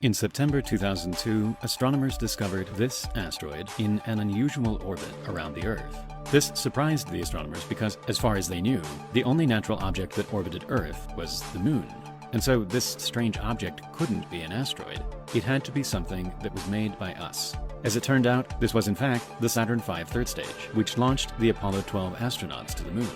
In September 2002, astronomers discovered this asteroid in an unusual orbit around the Earth. This surprised the astronomers because, as far as they knew, the only natural object that orbited Earth was the Moon. And so this strange object couldn't be an asteroid. It had to be something that was made by us. As it turned out, this was in fact the Saturn V third stage, which launched the Apollo 12 astronauts to the Moon.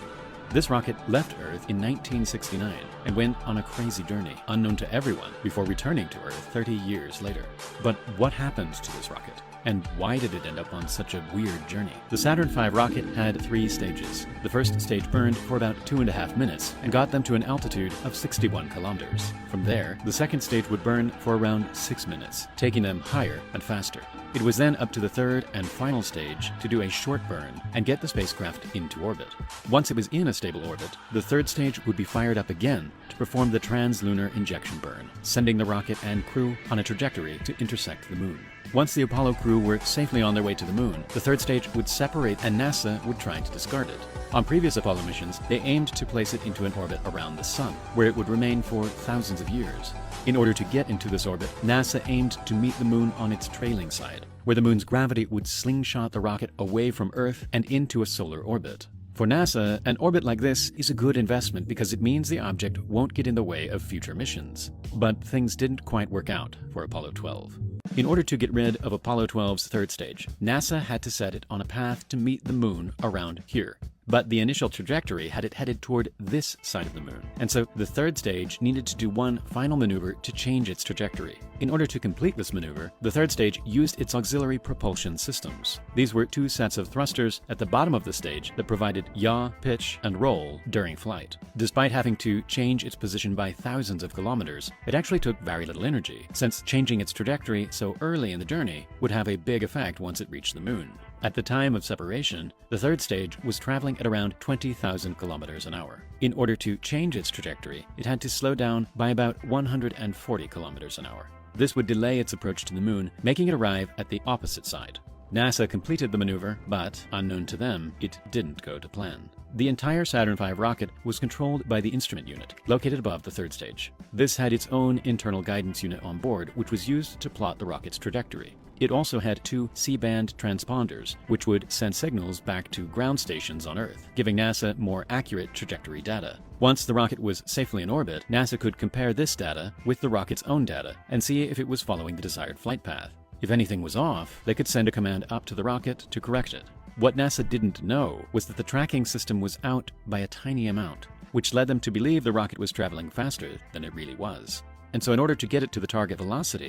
This rocket left Earth in 1969 and went on a crazy journey, unknown to everyone, before returning to Earth 30 years later. But what happened to this rocket? And why did it end up on such a weird journey? The Saturn V rocket had 3 stages. The first stage burned for about 2.5 minutes and got them to an altitude of 61 kilometers. From there, the second stage would burn for around 6 minutes, taking them higher and faster. It was then up to the third and final stage to do a short burn and get the spacecraft into orbit. Once it was in a stable orbit, the third stage would be fired up again to perform the translunar injection burn, sending the rocket and crew on a trajectory to intersect the Moon. Once the Apollo crew were safely on their way to the Moon, the third stage would separate and NASA would try to discard it. On previous Apollo missions, they aimed to place it into an orbit around the Sun, where it would remain for thousands of years. In order to get into this orbit, NASA aimed to meet the Moon on its trailing side, where the Moon's gravity would slingshot the rocket away from Earth and into a solar orbit. For NASA, an orbit like this is a good investment because it means the object won't get in the way of future missions. But things didn't quite work out for Apollo 12. In order to get rid of Apollo 12's third stage, NASA had to set it on a path to meet the Moon around here. But the initial trajectory had it headed toward this side of the Moon, and so the third stage needed to do one final maneuver to change its trajectory. In order to complete this maneuver, the third stage used its auxiliary propulsion systems. These were 2 sets of thrusters at the bottom of the stage that provided yaw, pitch, and roll during flight. Despite having to change its position by thousands of kilometers, it actually took very little energy, since changing its trajectory so early in the journey would have a big effect once it reached the Moon. At the time of separation, the third stage was traveling at around 20,000 kilometers an hour. In order to change its trajectory, it had to slow down by about 140 kilometers an hour. This would delay its approach to the Moon, making it arrive at the opposite side. NASA completed the maneuver, but, unknown to them, it didn't go to plan. The entire Saturn V rocket was controlled by the instrument unit, located above the third stage. This had its own internal guidance unit on board, which was used to plot the rocket's trajectory. It also had 2 C-band transponders, which would send signals back to ground stations on Earth, giving NASA more accurate trajectory data. Once the rocket was safely in orbit, NASA could compare this data with the rocket's own data and see if it was following the desired flight path. If anything was off, they could send a command up to the rocket to correct it. What NASA didn't know was that the tracking system was out by a tiny amount, which led them to believe the rocket was traveling faster than it really was. And so in order to get it to the target velocity,